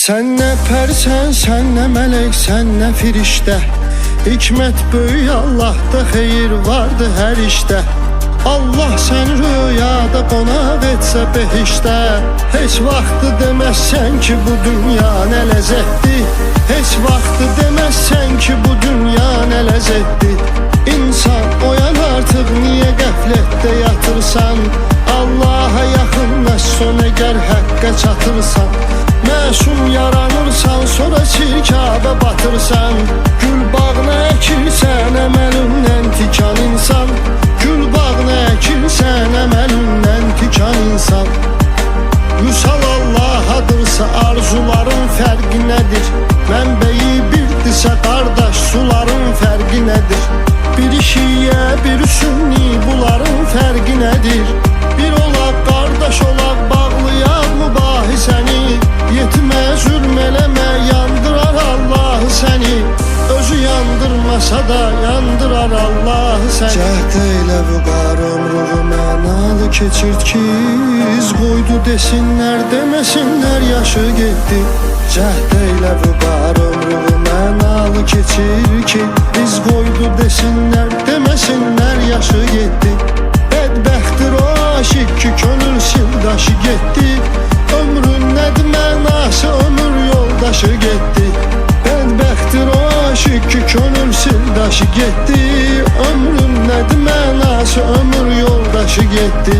Sen ne persen, sen ne melek, sen ne firişte. Hikmet böyük Allah'ta, xeyir vardı her işte. Allah sen rüyada qonaq etsə behişdə. Heç vaxtı deməzsən ki bu dünya nə ləzzətdir. Heç vaxtı deməzsən ki bu dünya nə ləzzətdir. İnsan oyan artıq, niyə qəflətdə yatırsan? Allah'a yaxınlaş son əgər həqqə çatırsan. Məsum yaranırsan, sonra çirkabə batırsan. Gül bağına əkirsən, əməlindən tikan insan. Gül bağına əkirsən, əməlindən tikan insan. Vüsal Allah'adırsa arzuların fərqi nədir? Mənbəyi birdirsə qardaş, suların fərqi nədir? Biri şiyə, biri sünni, bunların fərqi nədir? Bir olaq, qardaş olaq, bağlayaq mübahisəni. Yetimə zülm eləmə, yandırar Allah səni. Özü yandırmasa da yandırar Allah səni. Cəhd elə vüqar ömrü mənalı keçirt ki, iz qoydu desinlər, deməsinlər yaşı getdi. Cəhd elə vüqar ömrü mənalı keçir ki, iz qoydu desinlər, deməsinlər yaşı getdi. Bədbəxtdir o aşıq ki könül sildaşı getdi. Ömrün nədir mənası, ömür yoldaşı getdi. Bədbəxtdir o aşıq ki könül sildaşı getdi. Ömrün nədir mənası, ömür yoldaşı getdi.